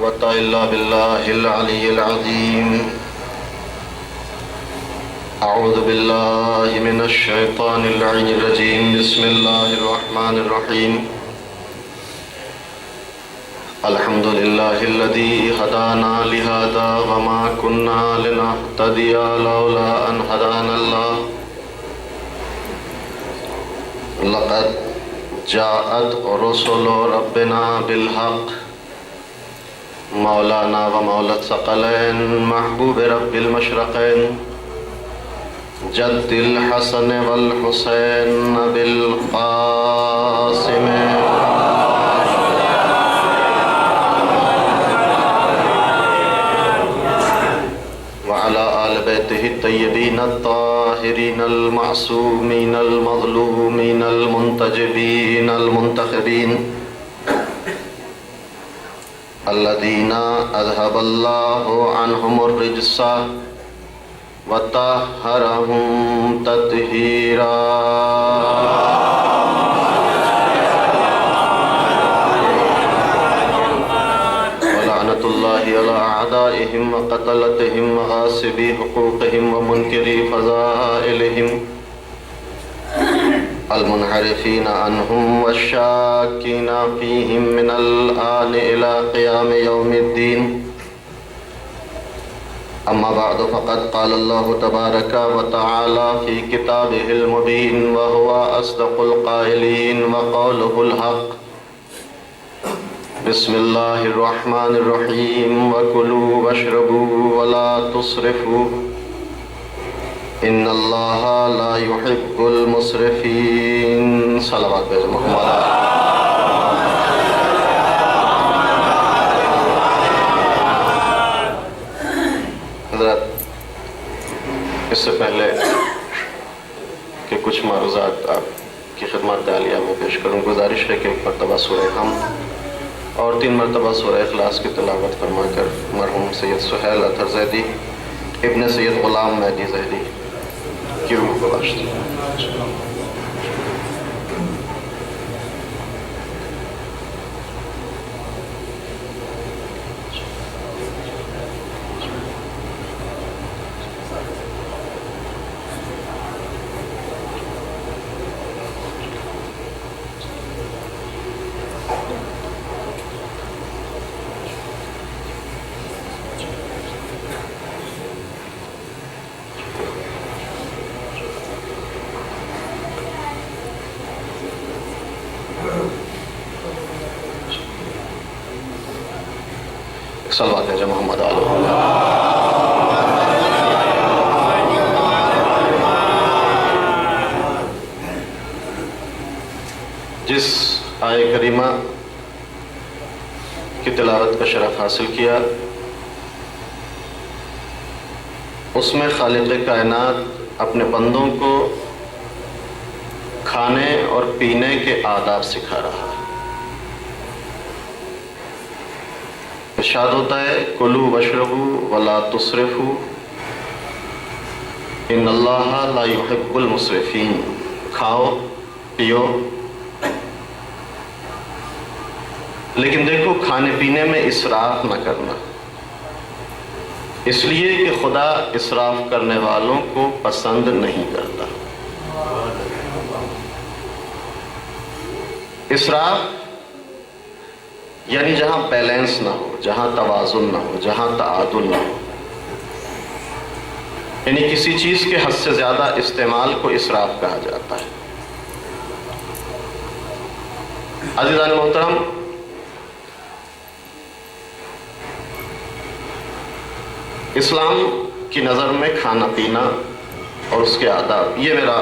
قوة إلا بالله العلي العظيم. أعوذ بالله من الشيطان اللعين الرجيم. بسم الله الرحمن الرحيم. الحمد لله الذي هدانا لهذا وما كنا لنهتدي لولا أن هدانا الله. لقد جاءت رسل ربنا بالحق مولانا ومولى الثقلين محبوب رب المشرقين جد الحسن والحسين بالقاسم وعلى آل بيته الطيبين الطاهرين المعصومين المظلومين المنتجبين المنتخبين الذين أذهب الله عنهم الرجس وطهرهم تطهيرا. ولعنة الله على أعدائهم وقتلتهم وغاصبي حقوقهم ومنكري فضائلهم المنحرفين عنهم والشاكين فيهم من الآن إلى قيام يوم الدين. أما بعد فقد قال الله تبارك وتعالى في كتابه المبين وهو أصدق القائلين وقوله الحق. بسم الله الرحمن الرحيم. وكلوا واشربوا ولا تسرفوا إن الله لا يحب المسرفين. صلوات بے محمد. حضرت، اس سے پہلے کہ کچھ معروضات آپ کی خدمات عالیہ میں پیش کروں، گزارش ہے کہ ایک مرتبہ سورہ حمد اور 3 مرتبہ سورہ اخلاص کی تلاوت فرما کر مرحوم سید سہیل اطہر زیدی ابن سید غلام مہدی زیدی کی روح کو بخش دیں. صلوات ہے محمد آلہ. جس آیہ کریمہ کی تلاوت کا شرف حاصل کیا، اس میں خالق کائنات اپنے بندوں کو کھانے اور پینے کے آداب سکھا رہا ہے. ارشاد ہوتا ہے کلوا واشربوا ولا تسرفوا ان اللہ لا يحب المسرفین. کھاؤ پیو، لیکن دیکھو کھانے پینے میں اسراف نہ کرنا، اس لیے کہ خدا اسراف کرنے والوں کو پسند نہیں کرتا. اسراف یعنی جہاں بیلنس نہ ہو، جہاں توازن نہ ہو، جہاں تعادل نہ ہو، یعنی کسی چیز کے حد سے زیادہ استعمال کو اسراف کہا جاتا ہے. عزیزان محترم، اسلام کی نظر میں کھانا پینا اور اس کے آداب، یہ میرا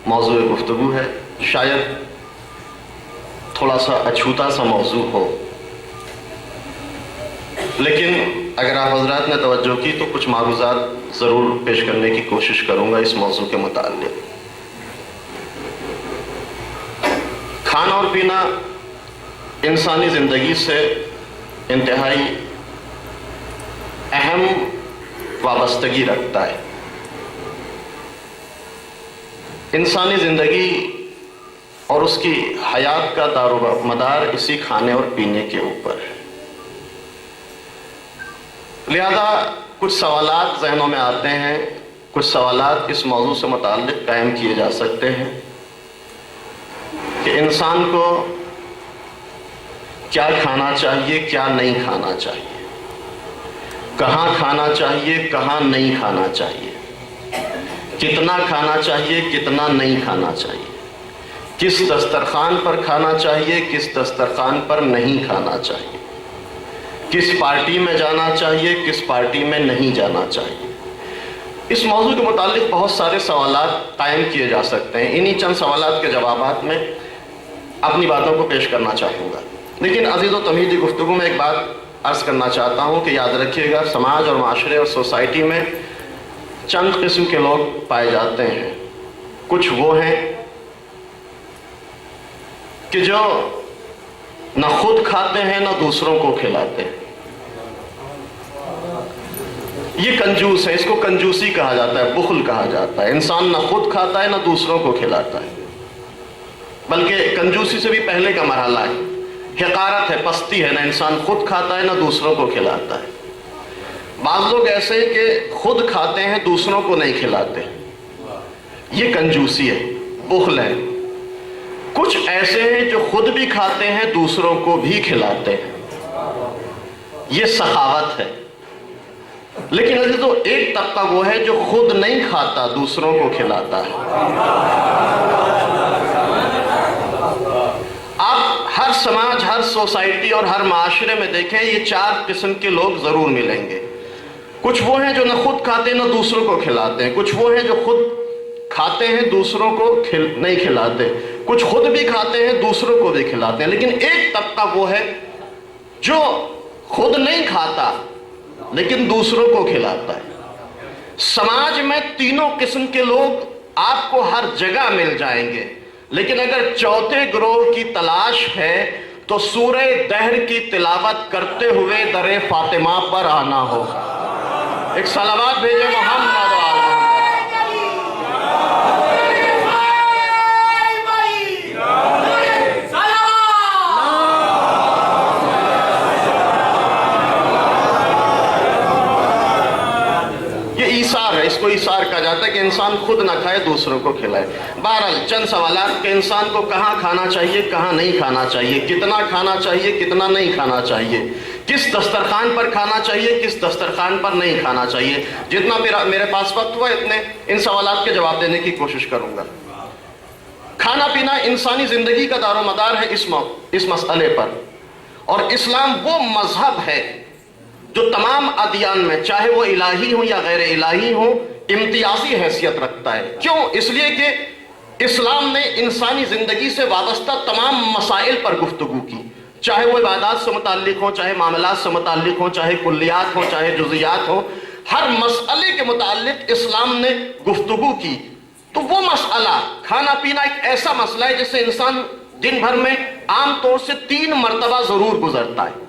موضوع گفتگو ہے. شاید تھوڑا سا اچھوتا سا موضوع ہو، لیکن اگر آپ حضرات نے توجہ کی تو کچھ معروضات ضرور پیش کرنے کی کوشش کروں گا اس موضوع کے متعلق. کھانا اور پینا انسانی زندگی سے انتہائی اہم وابستگی رکھتا ہے. انسانی زندگی اور اس کی حیات کا دار و مدار اسی کھانے اور پینے کے اوپر ہے. لہذا کچھ سوالات ذہنوں میں آتے ہیں، کچھ سوالات اس موضوع سے متعلق قائم کیے جا سکتے ہیں کہ انسان کو کیا کھانا چاہیے، کیا نہیں کھانا چاہیے، کہاں کھانا چاہیے، کہاں نہیں کھانا چاہیے، کتنا کھانا چاہیے، کتنا نہیں کھانا چاہیے، کس دسترخوان پر کھانا چاہیے، کس دسترخوان پر نہیں کھانا چاہیے، کس پارٹی میں جانا چاہیے، کس پارٹی میں نہیں جانا چاہیے۔ اس موضوع کے متعلق بہت سارے سوالات قائم کیے جا سکتے ہیں۔ انہی چند سوالات کے جوابات میں اپنی باتوں کو پیش کرنا چاہوں گا، لیکن عزیز و تمہیدی گفتگو میں ایک بات عرض کرنا چاہتا ہوں کہ یاد رکھیے گا، سماج اور معاشرے اور سوسائٹی میں چند قسم کے لوگ پائے جاتے ہیں۔ کچھ وہ ہیں کہ جو نہ خود کھاتے ہیں نہ دوسروں کو کھلاتے ہیں، یہ کنجوس ہے، اس کو کنجوسی کہا جاتا ہے، بخل کہا جاتا ہے۔ انسان نہ خود کھاتا ہے نہ دوسروں کو کھلاتا ہے، بلکہ کنجوسی سے بھی پہلے کا مرحلہ ہے، حقارت ہے، پستی ہے، نہ انسان خود کھاتا ہے نہ دوسروں کو کھلاتا ہے۔ بعض لوگ ایسے ہیں کہ خود کھاتے ہیں دوسروں کو نہیں کھلاتے، یہ کنجوسی ہے، بخل ہے۔ کچھ ایسے ہیں جو خود بھی کھاتے ہیں دوسروں کو بھی کھلاتے ہیں، یہ سخاوت ہے۔ لیکن عزیزو، ایک طبقہ وہ ہے جو خود نہیں کھاتا دوسروں کو کھلاتا ہے۔ آپ ہر سماج، ہر سوسائٹی اور ہر معاشرے میں دیکھیں، یہ چار قسم کے لوگ ضرور ملیں گے۔ کچھ وہ ہیں جو نہ خود کھاتے نہ دوسروں کو کھلاتے ہیں، کچھ وہ ہیں جو خود کھاتے ہیں دوسروں کو نہیں کھلاتے، کچھ خود بھی کھاتے ہیں دوسروں کو بھی کھلاتے ہیں۔ لیکن ایک طبقہ وہ ہے جو خود نہیں کھاتا لیکن دوسروں کو کھلاتا ہے۔ سماج میں تینوں قسم کے لوگ آپ کو ہر جگہ مل جائیں گے، لیکن اگر چوتھے گروہ کی تلاش ہے تو سورہ دہر کی تلاوت کرتے ہوئے در فاطمہ پر آنا ہوگا۔ ایک صلوات بھیجے محمد وآل محمد۔ اس کو ایثار کہا جاتا ہے کہ انسان خود نہ کھائے دوسروں کو کھلائے۔ بہرحال چند سوالات کہ انسان کو کہاں کھانا چاہیے، کہاں نہیں کھانا چاہیے، کتنا کھانا چاہیے، کتنا نہیں کھانا چاہیے، کس دسترخوان پر کھانا چاہیے، کس دسترخوان پر نہیں کھانا چاہیے۔ جتنا میرے پاس وقت ہوا اتنے ان سوالات کے جواب دینے کی کوشش کروں گا۔ کھانا پینا انسانی زندگی کا دار و مدار ہے اس مسئلے پر، اور اسلام وہ مذہب ہے جو تمام ادیان میں، چاہے وہ الہی ہوں یا غیر الہی ہوں، امتیازی حیثیت رکھتا ہے۔ کیوں؟ اس لیے کہ اسلام نے انسانی زندگی سے وابستہ تمام مسائل پر گفتگو کی، چاہے وہ عبادات سے متعلق ہوں، چاہے معاملات سے متعلق ہوں، چاہے کلیات ہوں، چاہے جزیات ہوں، ہر مسئلے کے متعلق اسلام نے گفتگو کی۔ تو وہ مسئلہ کھانا پینا ایک ایسا مسئلہ ہے جس سے انسان دن بھر میں عام طور سے 3 مرتبہ ضرور گزرتا ہے۔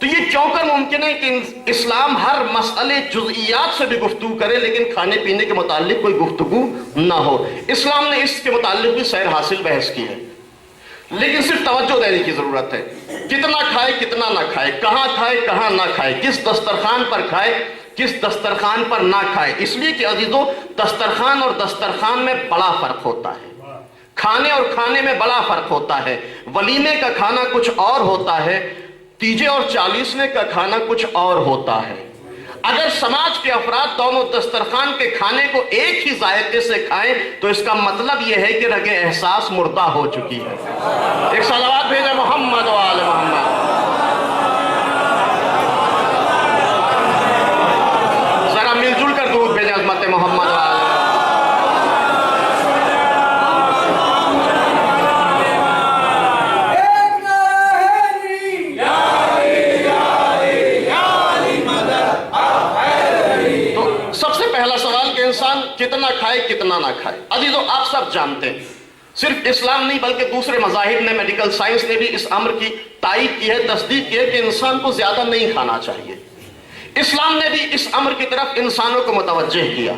تو یہ کیوں کر ممکن ہے کہ اسلام ہر مسئلے جزئیات سے بھی گفتگو کرے لیکن کھانے پینے کے متعلق کوئی گفتگو نہ ہو؟ اسلام نے اس کے متعلق بھی سیر حاصل بحث کی ہے، لیکن صرف توجہ دینے کی ضرورت ہے۔ کتنا کھائے، کتنا نہ کھائے، کہاں کھائے، کہاں نہ کھائے، کس دسترخوان پر کھائے، کس دسترخوان پر نہ کھائے۔ اس لیے کہ عزیزو، دسترخوان اور دسترخوان میں بڑا فرق ہوتا ہے، کھانے اور کھانے میں بڑا فرق ہوتا ہے۔ ولیمے کا کھانا کچھ اور ہوتا ہے، تیجے اور 40ویں کا کھانا کچھ اور ہوتا ہے۔ اگر سماج کے افراد دونوں دسترخوان کے کھانے کو ایک ہی ذائقے سے کھائیں تو اس کا مطلب یہ ہے کہ رگ احساس مردہ ہو چکی ہے۔ ایک صلوات بھیجے محمد وآل محمد۔ ذرا مل جل کر درود بھیجے عظمت محمد وآل۔ کتنا کھائے، کتنا نہ کھائے۔ عزیزو، آپ سب جانتے ہیں، صرف اسلام نہیں بلکہ دوسرے مذاہب نے، میڈیکل سائنس نے بھی اس امر کی تائید کی ہے، تصدیق کی ہے کہ انسان کو زیادہ نہیں کھانا چاہیے۔ اسلام نے بھی اس امر کی طرف انسانوں کو متوجہ کیا۔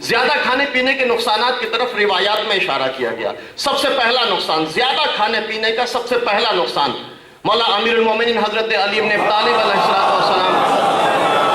زیادہ کھانے پینے کے نقصانات کی طرف روایات میں اشارہ کیا گیا۔ سب سے پہلا نقصان، زیادہ کھانے پینے کا سب سے پہلا نقصان، مولا امیر المومنین حضرت علی بن ابی طالب علیہ السلام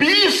20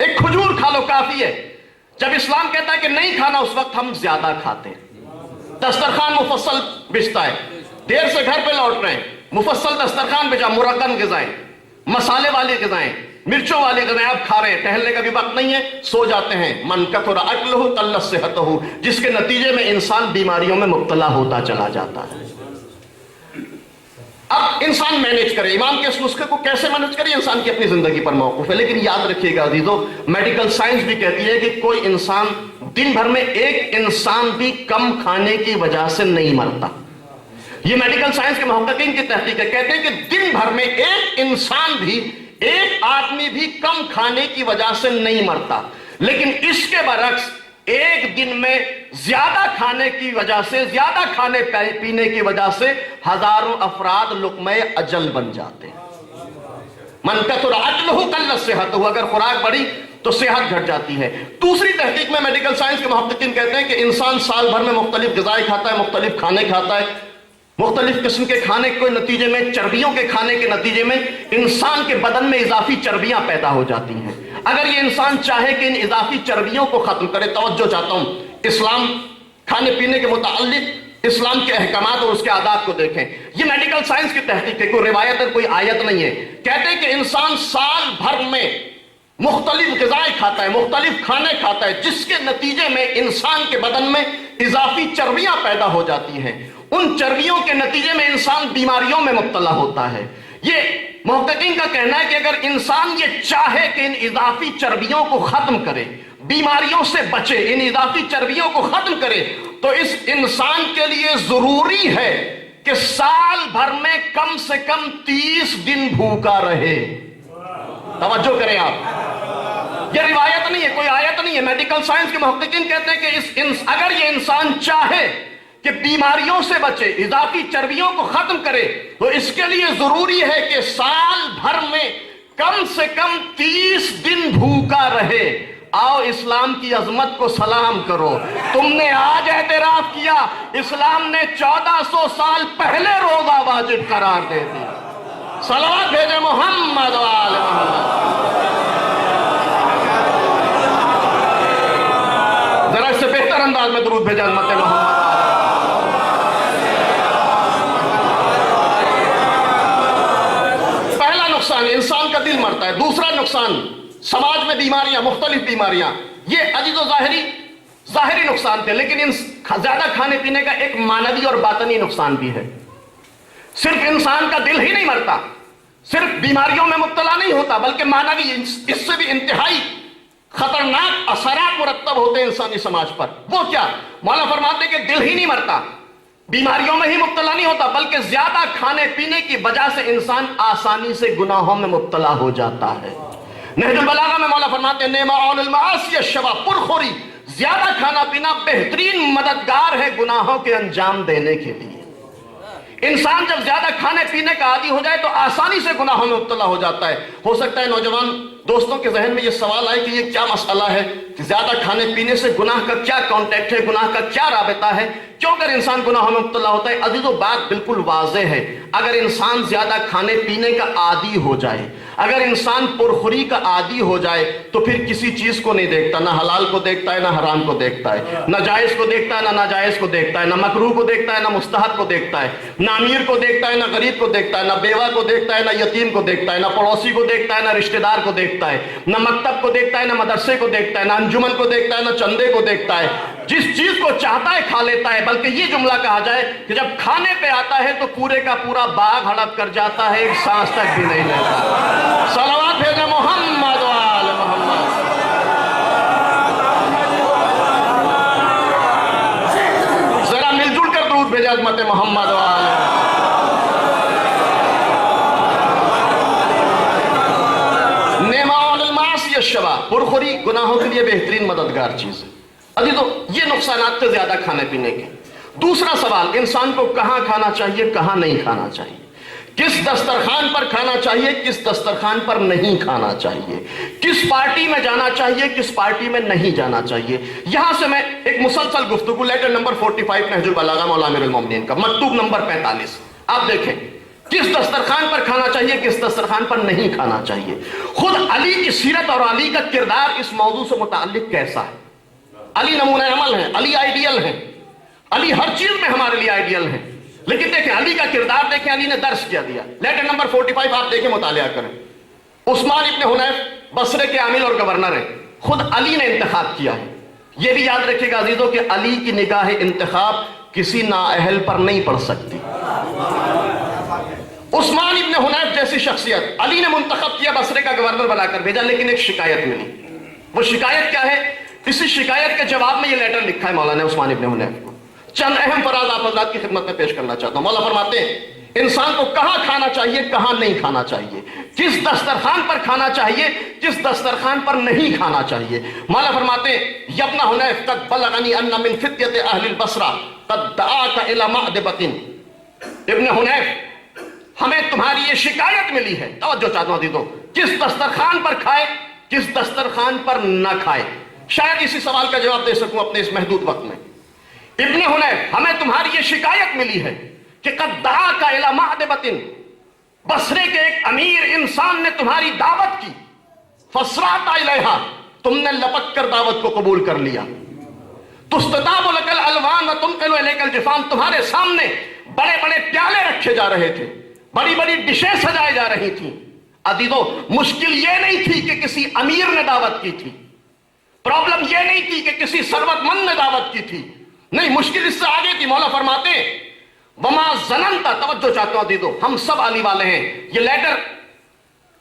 ایک کھجور کھا لو کافی ہے. جب اسلام کہتا ہے کہ نہیں کھانا اس وقت ہم زیادہ کھاتے ہیں. دسترخوان مفصل بچتا ہے, دیر سے گھر پہ لوٹ رہے ہیں, مفصل دسترخوان بچا, مرغن غذائیں, مسالے والی غذائیں, مرچوں والی غذائیں آپ کھا رہے ہیں, ٹہلنے کا بھی وقت نہیں ہے, سو جاتے ہیں. من کثر اکلہ قلت صحتہ, جس کے نتیجے میں انسان بیماریوں میں مبتلا ہوتا چلا جاتا ہے. اب انسان مینیج کرے, امام کے اس نسخے کو کیسے مینیج کرے, انسان کی اپنی زندگی پر موقف ہے. لیکن یاد رکھیے گا عزیزو, میڈیکل سائنس بھی کہتی ہے کہ کوئی انسان دن بھر میں ایک انسان بھی کم کھانے کی وجہ سے نہیں مرتا. یہ میڈیکل سائنس کے محققین کی تحقیق ہے, کہتے ہیں کہ دن بھر میں ایک انسان بھی, ایک آدمی بھی کم کھانے کی وجہ سے نہیں مرتا. لیکن اس کے برعکس ایک دن میں زیادہ کھانے کی وجہ سے, زیادہ کھانے پینے کی وجہ سے ہزاروں افراد لقمہ اجل بن جاتے ہیں. من کثر اکلہ قلت صحتہ, اگر خوراک بڑھی تو صحت گھٹ جاتی ہے. دوسری تحقیق میں میڈیکل سائنس کے محققین کہتے ہیں کہ انسان سال بھر میں مختلف غذائیں کھاتا ہے, مختلف کھانے کھاتا ہے, مختلف قسم کے کھانے کے نتیجے میں, چربیوں کے کھانے کے نتیجے میں انسان کے بدن میں اضافی چربیاں پیدا ہو جاتی ہیں. اگر یہ انسان چاہے کہ ان اضافی چربیوں کو ختم کرے, توجہ چاہتا ہوں, اسلام کھانے پینے کے متعلق اسلام کے احکامات اور اس کے آداب کو دیکھیں. یہ میڈیکل سائنس کی تحقیق ہے, کوئی روایت ہے, کوئی آیت نہیں ہے. کہتے ہیں کہ انسان سال بھر میں مختلف غذائیں کھاتا ہے, مختلف کھانے کھاتا ہے, جس کے نتیجے میں انسان کے بدن میں اضافی چربیاں پیدا ہو جاتی ہیں. ان چربیوں کے نتیجے میں انسان بیماریوں میں مبتلا ہوتا ہے. یہ محققین کا کہنا ہے کہ اگر انسان یہ چاہے کہ ان اضافی چربیوں کو ختم کرے, بیماریوں سے بچے, ان اضافی چربیوں کو ختم کرے, تو اس انسان کے لیے ضروری ہے کہ سال بھر میں کم سے کم 30 دن بھوکا رہے. توجہ کریں آپ, یہ روایت نہیں ہے, کوئی آیت نہیں ہے. میڈیکل سائنس کے محققین کہتے ہیں کہ اگر یہ انسان چاہے کہ بیماریوں سے بچے, اضافی چربیوں کو ختم کرے, تو اس کے لیے ضروری ہے کہ سال بھر میں کم سے کم 30 دن بھوکا رہے. آؤ اسلام کی عظمت کو سلام کرو. تم نے آج اعتراف کیا, اسلام نے 1400 سال پہلے روزہ واجب قرار دے دیا. صلوات بھیجے محمد و آل محمد. ذرا اس سے بہتر انداز میں درود بھیجا امت محمد. انسان کا دل مرتا ہے. دوسرا نقصان, سماج میں بیماریاں, مختلف بیماریاں. یہ عزیز و ظاہری نقصان تھے, لیکن زیادہ کھانے پینے کا ایک معنوی اور باطنی نقصان بھی ہے. صرف انسان کا دل ہی نہیں مرتا, صرف بیماریوں میں مبتلا نہیں ہوتا, بلکہ معنوی اس سے بھی انتہائی خطرناک اثرات مرتب ہوتے ہیں انسانی سماج پر. وہ کیا؟ مولا فرماتے ہیں کہ دل ہی نہیں مرتا, بیماریوں میں ہی مبتلا نہیں ہوتا, بلکہ زیادہ کھانے پینے کی وجہ سے انسان آسانی سے گناہوں میں مبتلا ہو جاتا ہے. نہج البلاغہ میں مولا فرماتے ہیں نعماء المعاصی الشبع, پرخوری, زیادہ کھانا پینا بہترین مددگار ہے گناہوں کے انجام دینے کے لیے. انسان جب زیادہ کھانے پینے کا عادی ہو جائے تو آسانی سے گناہوں میں مبتلا ہو جاتا ہے. ہو سکتا ہے نوجوان دوستوں کے ذہن میں یہ سوال آئے کہ یہ کیا مسئلہ ہے کہ زیادہ کھانے پینے سے گناہ کا کیا کانٹیکٹ ہے, گناہ کا کیا رابطہ ہے, کیوں کر انسان گناہوں میں مبتلا ہوتا ہے؟ عزیزو, بات بالکل واضح ہے. اگر انسان زیادہ کھانے پینے کا عادی ہو جائے, اگر انسان پرخوری کا عادی ہو جائے, تو پھر کسی چیز کو نہیں دیکھتا, نہ حلال کو دیکھتا ہے, نہ حرام کو دیکھتا ہے, نہ جائز کو دیکھتا ہے, نہ ناجائز کو دیکھتا ہے, نہ مکروہ کو دیکھتا ہے, نہ مستحب کو دیکھتا ہے, نہ امیر کو دیکھتا ہے, نہ غریب کو دیکھتا ہے, نہ بیوہ کو دیکھتا ہے, نہ یتیم کو دیکھتا ہے, نہ پڑوسی کو دیکھتا ہے, نہ رشتہ دار کو دیکھتا ہے, نہ مکتب کو دیکھتا ہے, نہ مدرسے کو دیکھتا ہے, نہ انجمن کو دیکھتا ہے, نہ چندے کو دیکھتا ہے. جس چیز کو چاہتا ہے کھا لیتا ہے. بلکہ یہ جملہ کہا جائے کہ جب کھانے پہ آتا ہے تو پورے کا پورا باغ ہڑپ کر جاتا ہے, ایک سانس تک بھی نہیں لیتا. صلوات بھیجے محمد و آل محمد. ذرا مل جل کر درود بھیجے عظمت محمد و آل محمد. نعماء المعاصی الشبع, پرخوری گناہوں کے لیے بہترین مددگار چیز ہے. عزیزو, یہ نقصانات تھے زیادہ کھانے پینے کے. دوسرا سوال, انسان کو کہاں کھانا چاہیے, کہاں نہیں کھانا چاہیے, کس دسترخوان پر کھانا چاہیے, کس دسترخوان پر نہیں کھانا چاہیے, کس پارٹی میں جانا چاہیے, کس پارٹی میں نہیں جانا چاہیے. یہاں سے میں ایک مسلسل گفتگو, لیٹر نمبر 45 نہج البلاغہ مولا امیر المومنین کا, مکتوب نمبر 45, آپ دیکھیں کس دسترخوان پر کھانا چاہیے, کس دسترخوان پر نہیں کھانا چاہیے. خود علی کی سیرت اور علی کا کردار اس موضوع سے متعلق کیسا ہے؟ علی نمونہ عمل ہے، علی آئیڈیل ہے، علی ہر چیز میں ہمارے لیے آئیڈیل ہے. لیکن دیکھیں علی کا کردار دیکھیں، علی نے درس کیا دیا. لیٹر نمبر 45 آپ دیکھیں، مطالعہ کریں. عثمان ابن حنیف بصرے کے عامل اور گورنر ہیں، خود علی نے انتخاب کیا ہے. یہ بھی یاد رکھیے گا عزیزوں کہ علی کی نگاہ انتخاب کسی نااہل پر نہیں پڑ سکتی. عثمان ابن حنیف جیسی شخصیت علی نے منتخب کیا، بصرے کا گورنر بنا کر بھیجا، لیکن ایک شکایت ملی. وہ شکایت کیا ہے؟ اسی شکایت کے جواب میں یہ لیٹر لکھا ہے مولانا عثمان ابن حنیف کو. چند اہم فراز آپ حضرات کی خدمت میں پیش کرنا چاہتا ہوں. مولا فرماتے ہیں انسان کو کہاں کھانا چاہیے، کہاں نہیں کھانا چاہیے، کس دسترخوان پر کھانا چاہیے، کس دسترخوان پر نہیں کھانا چاہیے. مولا فرماتے ہیں یبن حنیف قد بلغنی ان من فتیت اہل البصرہ قد دعاک الی مأدبۃ. ابن حنیف ہمیں تمہاری یہ شکایت ملی ہے، توجہ چاہتا ہوں عزیزوں، کس دسترخوان پر کھائے، کس دسترخوان پر نہ کھائے. شاید اسی سوال کا جواب دے سکوں اپنے اس محدود وقت میں. ابن حنیف ہمیں تمہاری یہ شکایت ملی ہے کہ قد دعاک الی مأدبۃ، بصرے کے ایک امیر انسان نے تمہاری دعوت کی، فاسرعت الیہا، تم نے لپک کر دعوت کو قبول کر لیا. تستطاب لک الالوان وتنقل الیک الجفان، تمہارے سامنے بڑے بڑے پیالے رکھے جا رہے تھے، بڑی بڑی ڈشیں سجائی جا رہی تھیں. عزیزو مشکل یہ نہیں تھی کہ کسی امیر نے دعوت کی تھی، پرابلم یہ نہیں تھی کہ کسی ثروت مند نے دعوت کی تھی، نہیں، مشکل اس سے آگے تھی. مولا فرماتے ہیں وما ظننت، توجہ چاہتا ہوں عزیزو، ہم سب علی والے ہیں. یہ لیٹر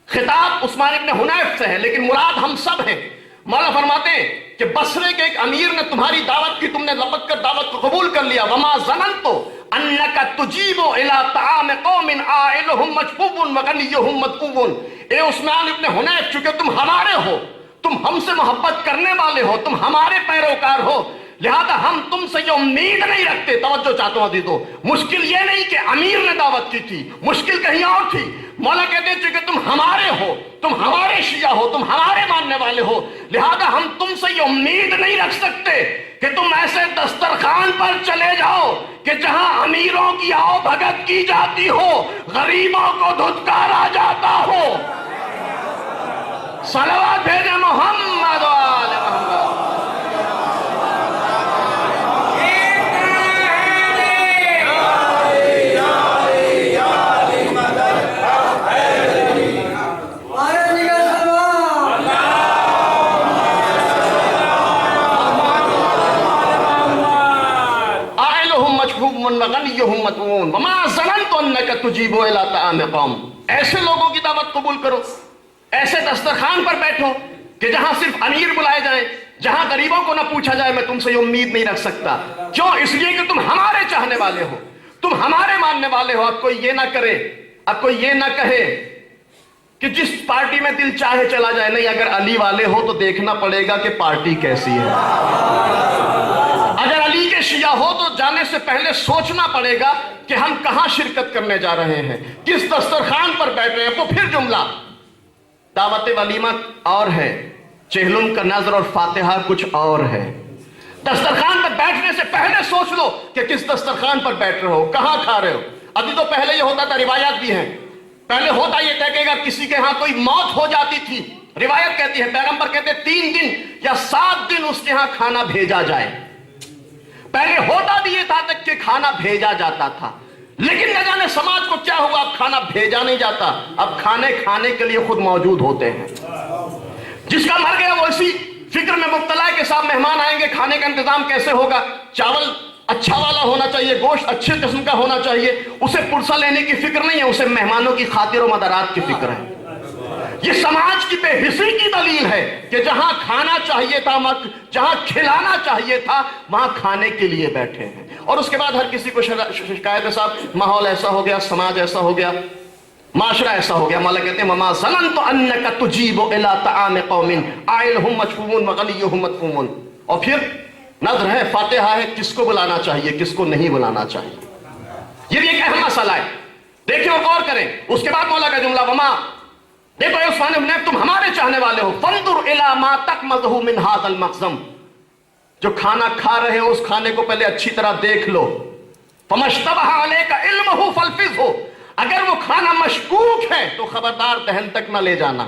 خطاب عثمان ابن حنیف سے ہے لیکن مراد ہم سب ہیں. مولا فرماتے ہیں کہ بصرے کے ایک امیر نے تمہاری دعوت کی، تم نے لپک کر دعوت کو قبول کر لیا. وما ظننت انک تجیب الی طعام قوم عائلہم مجفوف وغنیہم مدفوف. اے عثمان ابن حنیف، چونکہ تم ہمارے ہو، تم ہم سے محبت کرنے والے ہو، تم ہمارے پیروکار ہو، لہذا ہم تم سے یہ امید نہیں رکھتے. توجہ چاہتا ہوں عزیزو، مشکل یہ نہیں کہ امیر نے دعوت کی تھی، مشکل کہیں اور تھی. مولا کہتے ہیں چونکہ تم ہمارے ہو، تم ہمارے شیعہ ہو، تم ہمارے ماننے والے ہو، لہذا ہم تم سے یہ امید نہیں رکھ سکتے کہ تم ایسے دسترخوان پر چلے جاؤ کہ جہاں امیروں کی آؤ بھگت کی جاتی ہو، غریبوں کو دھتکارا جاتا ہو. صلوات بھیجے محمد و آل محمد. وغنیہم مدفون وما ظننت انک تجیب الی طعام قوم. ایسے لوگوں کی دعوت قبول کرو، ایسے دسترخوان پر بیٹھو کہ جہاں صرف امیر بلائے جائیں، جہاں غریبوں کو نہ پوچھا جائے. میں تم سے یہ امید نہیں رکھ سکتا. کیوں؟ اس لیے کہ تم ہمارے چاہنے والے ہو، تم ہمارے ماننے والے ہو. اب کوئی یہ نہ کرے، اب کوئی یہ نہ کہے کہ جس پارٹی میں دل چاہے چلا جائے. نہیں، اگر علی والے ہو تو دیکھنا پڑے گا کہ پارٹی کیسی ہے. اگر علی کے شیعہ ہو تو جانے سے پہلے سوچنا پڑے گا کہ ہم کہاں شرکت کرنے جا رہے ہیں، کس دسترخوان پر بیٹھ رہے ہیں. تو پھر جملہ دعوت ولیمہ اور ہے، چہلم کا نظر اور فاتحہ کچھ اور ہے. دسترخوان پر بیٹھنے سے پہلے سوچ لو کہ کس دسترخوان پر بیٹھ رہے ہو، کہاں کھا رہے ہو. ابھی تو پہلے یہ ہوتا تھا، روایات بھی ہیں، پہلے ہوتا یہ تھا کہ اگر کسی کے ہاں کوئی موت ہو جاتی تھی، روایت کہتی ہے، پیغمبر کہتے 3 دن یا 7 دن اس کے ہاں کھانا بھیجا جائے. پہلے ہوتا بھی یہ تھا تک کہ کھانا بھیجا جاتا تھا. لیکن نہ جانے سماج کو کیا ہوا، اب کھانا بھیجا نہیں جاتا، اب کھانے کے لیے خود موجود ہوتے ہیں. جس کا مر گیا وہ اسی فکر میں مبتلا ہے کہ صاحب مہمان آئیں گے، کھانے کا انتظام کیسے ہوگا، چاول اچھا والا ہونا چاہیے، گوشت اچھے قسم کا ہونا چاہیے. اسے پرسہ لینے کی فکر نہیں ہے، اسے مہمانوں کی خاطر و مدارات کی فکر ہے. یہ سماج کی بے حسی کی دلیل ہے کہ جہاں کھانا چاہیے تھا، جہاں کھلانا چاہیے تھا، وہاں کھانے کے لیے بیٹھے ہیں. اور اس کے بعد ہر کسی کو شکایت ہے، صاحب ماحول ایسا ہو گیا، سماج ایسا ہو گیا، معاشرہ ایسا ہو گیا. مولا کہتے ہیں وما ظننت انک تجیب الی طعام قوم عائلہم مجفوف وغنیہم مدفون. اور پھر نظر ہے، فاتحہ ہے، کس کو بلانا چاہیے، کس کو نہیں بلانا چاہیے. یہ بھی ایک اہم مسئلہ ہے، دیکھیں اور غور کریں. اس کے بعد مولا کا جملہ وما، دیکھو اے عثمان ابن حنیف، تم ہمارے چاہنے والے ہو. فانظر الی ما تقمضہ من ھذا المخزم، جو کھانا کھا رہے ہو اس کھانے کو پہلے اچھی طرح دیکھ لو. فما اشتبہ علیک علمہ فالفظہ، اگر وہ کھانا مشکوک ہے تو خبردار دہن تک نہ لے جانا.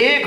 1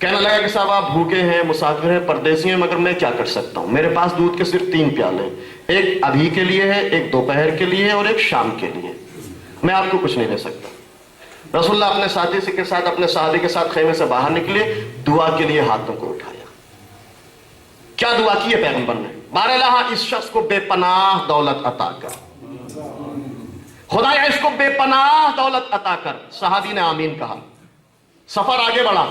کہنے لگا کہ صاحب آپ بھوکے ہیں، مسافر ہیں، پردیسی ہیں، مگر میں کیا کر سکتا ہوں؟ میرے پاس دودھ کے صرف 3 پیالے ہیں، ایک ابھی کے لیے ہے، ایک دوپہر کے لیے ہے اور ایک شام کے لیے، میں آپ کو کچھ نہیں دے سکتا۔ رسول اللہ اپنے ساتھی کے ساتھ، اپنے صحابی کے ساتھ خیمے سے باہر نکلے، دعا کے لیے ہاتھوں کو اٹھایا۔ کیا دعا کی ہے پیغمبر نے؟ بار الہ اس شخص کو بے پناہ دولت عطا کر، خدایا اس کو بے پناہ دولت عطا کر۔ صحابی نے آمین کہا۔ سفر آگے بڑھا،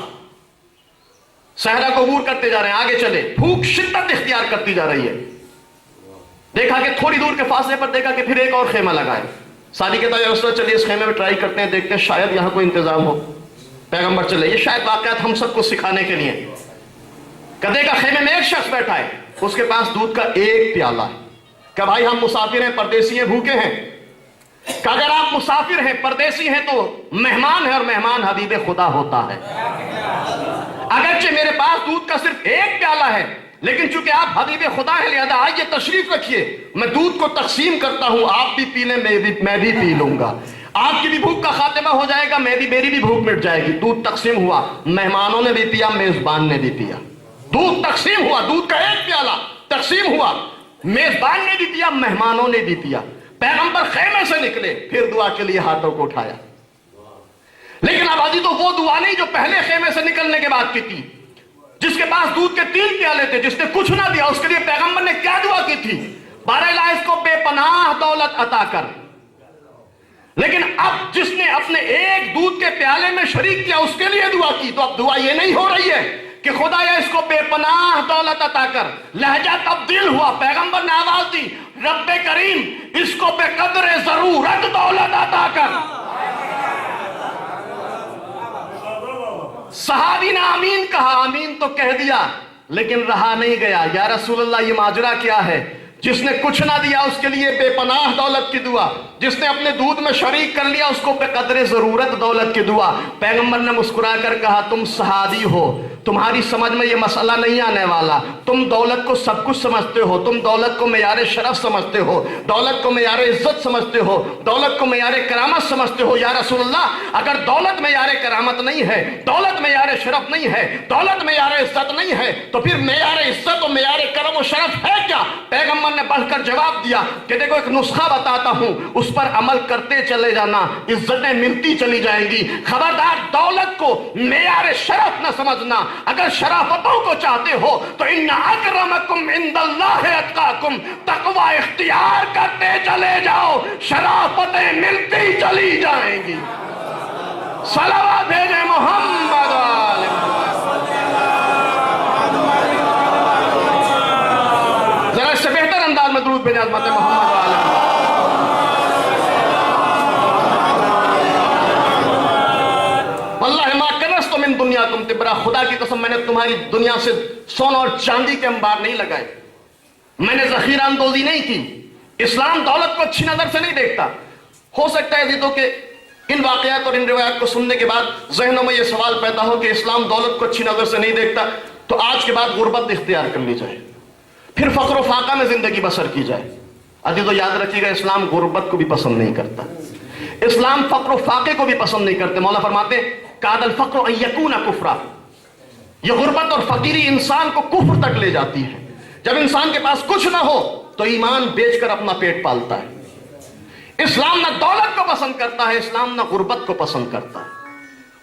صحرا کو عبور کرتے جا رہے ہیں، آگے چلے، بھوک شدت اختیار کرتی جا رہی ہے۔ دیکھا کہ تھوڑی دور کے فاصلے پر دیکھا کہ پھر ایک اور خیمہ لگا ہے۔ صحابی کہتا ہے یا رسول اللہ چلیے اس خیمے میں ٹرائی کرتے ہیں، دیکھتے ہیں شاید یہاں کوئی انتظام ہو۔ پیغمبر چلے، یہ شاید واقعات ہم سب کو سکھانے کے لیے۔ کدے کا خیمے میں ایک شخص بیٹھا ہے، اس کے پاس دودھ کا ایک پیالہ ہے۔ کہ بھائی ہم مسافر ہیں، پردیسی ہیں، بھوکے ہیں۔ کہ اگر آپ مسافر ہیں، پردیسی ہیں تو مہمان ہے، اور مہمان حبیب خدا ہوتا ہے۔ اگرچہ میرے پاس دودھ کا صرف ایک پیالہ ہے، لیکن چونکہ آپ حبیب خدا ہیں، لہذا آئیے تشریف رکھیے، میں دودھ کو تقسیم کرتا ہوں، آپ بھی پی لیں، میں بھی پی لوں گا، آپ کی بھی بھوک کا خاتمہ ہو جائے گا، میری بھی بھوک مٹ جائے گی۔ دودھ تقسیم ہوا، مہمانوں نے بھی پیا، میزبان نے بھی پیا۔ دودھ تقسیم ہوا، دودھ کا ایک پیالہ تقسیم ہوا، میزبان نے بھی پیا، مہمانوں نے بھی پیا۔ پیغمبر خیمے سے نکلے، پھر دعا کے لیے ہاتھوں کو اٹھایا۔ لیکن اب آجی تو وہ دعا نہیں جو پہلے خیمے سے نکلنے کے بعد کی تھی۔ جس کے پاس دودھ کے 3 پیالے تھے، جس نے کچھ نہ دیا، اس کے لیے پیغمبر نے کیا دعا کی تھی؟ بار الہ اس کو بے پناہ دولت عطا کر۔ لیکن اب جس نے اپنے ایک دودھ کے پیالے میں شریک کیا، اس کے لیے دعا کی، تو اب دعا یہ نہیں ہو رہی ہے کہ خدایا اس کو بے پناہ دولت عطا کر۔ لہجہ تبدیل ہوا، پیغمبر نے آواز دی، رب کریم اس کو بے قدر ضرورت دولت عطا کر۔ صحابی نے آمین کہا، آمین تو کہہ دیا، لیکن رہا نہیں گیا۔ یا رسول اللہ یہ ماجرا کیا ہے؟ جس نے کچھ نہ دیا اس کے لیے بے پناہ دولت کی دعا، جس نے اپنے دودھ میں شریک کر لیا اس کو بے قدر ضرورت دولت کی دعا۔ پیغمبر نے مسکرا کر کہا تم صحابی ہو، تمہاری سمجھ میں یہ مسئلہ نہیں آنے والا، تم دولت کو سب کچھ سمجھتے ہو، تم دولت کو معیار شرف سمجھتے ہو، دولت کو معیار عزت سمجھتے ہو، دولت کو معیار کرامت سمجھتے ہو۔ یا رسول اللہ اگر دولت معیار کرامت نہیں ہے، دولت معیار شرف نہیں ہے، دولت معیار عزت نہیں ہے، تو پھر معیار عزت و معیار کرم و شرف ہے کیا؟ پیغمبر نے بڑھ کر جواب دیا کہ دیکھو ایک نسخہ بتاتا ہوں، اس پر عمل کرتے چلے جانا، عزتیں ملتی چلی جائیں گی۔ خبردار دولت کو معیار شرف نہ سمجھنا، اگر شرافتوں کو چاہتے ہو تو ان اکرمکم عند اللہ اتقاکم، تقوی اختیار کرتے چلے جاؤ، شرافتیں ملتی چلی جائیں گی۔ صلوات بھیجیں محمد والے ذرا اس سے بہتر انداز میں درود بھیجیں عظمت محمد والے۔ واللہ ما کنزت من دنیاکم تبرا، خدا کی قسم میں نے تمہاری دنیا سے سونا اور چاندی کے انبار نہیں لگائے، میں نے ذخیرہ اندوزی نہیں کی۔ اسلام دولت کو اچھی نظر سے نہیں دیکھتا۔ ہو سکتا ہے عزیزوں کہ ان واقعات اور ان روایات کو سننے کے بعد ذہنوں میں یہ سوال پیدا ہو کہ اسلام دولت کو اچھی نظر سے نہیں دیکھتا، تو آج کے بعد غربت اختیار کر لی جائے، پھر فقر و فاقہ میں زندگی بسر کی جائے۔ عزیزو یاد رکھیے گا اسلام غربت کو بھی پسند نہیں کرتا، اسلام فقر و فاقے کو بھی پسند نہیں کرتے۔ مولا فرماتے ہیں کاد الفقر ان یکون کفرا، یہ غربت اور فقیری انسان کو کفر تک لے جاتی ہے۔ جب انسان کے پاس کچھ نہ ہو تو ایمان بیچ کر اپنا پیٹ پالتا ہے۔ اسلام نہ دولت کو پسند کرتا ہے، اسلام نہ غربت کو پسند کرتا ہے۔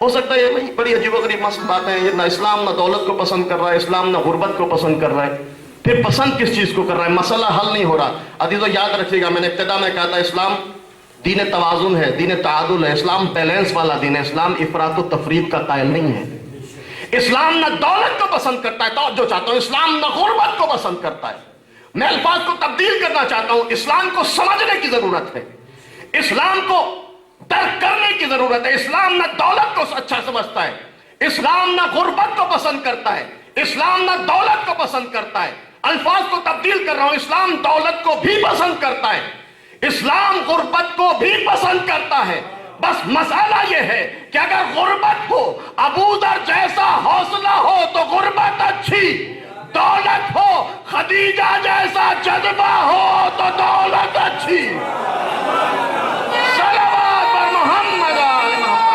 ہو سکتا ہے یہ بڑی عجیب و غریب باتیں ہیں، نہ اسلام نہ دولت کو پسند کر رہا ہے، اسلام نہ غربت کو پسند کر رہا ہے، پھر پسند کس چیز کو کر رہا ہے؟ مسئلہ حل نہیں ہو رہا۔ عزیزو یاد رکھیے گا، میں نے ابتدا میں کہا تھا اسلام دین توازن ہے، دین تعادل ہے، اسلام بیلنس والا دین ہے، اسلام افراط و تفریط کا قائل نہیں ہے۔ اسلام نہ دولت کو پسند کرتا ہے، توجہ چاہتا ہوں، اسلام نہ غربت کو پسند کرتا ہے۔ میں الفاظ کو تبدیل کرنا چاہتا ہوں، اسلام کو سمجھنے کی ضرورت ہے، اسلام کو درک کرنے کی ضرورت ہے۔ اسلام نہ دولت کو اچھا سمجھتا ہے، اسلام نہ غربت کو پسند کرتا ہے، اسلام نہ دولت کو پسند کرتا ہے۔ الفاظ کو تبدیل کر رہا ہوں، اسلام دولت کو بھی پسند کرتا ہے، اسلام غربت کو بھی پسند کرتا ہے۔ بس مسئلہ یہ ہے کہ اگر غربت ہو، ابو ذر جیسا حوصلہ ہو تو غربت اچھی، دولت ہو، خدیجہ جیسا جذبہ ہو تو دولت اچھی۔ صلوات پر محمد آل محمد۔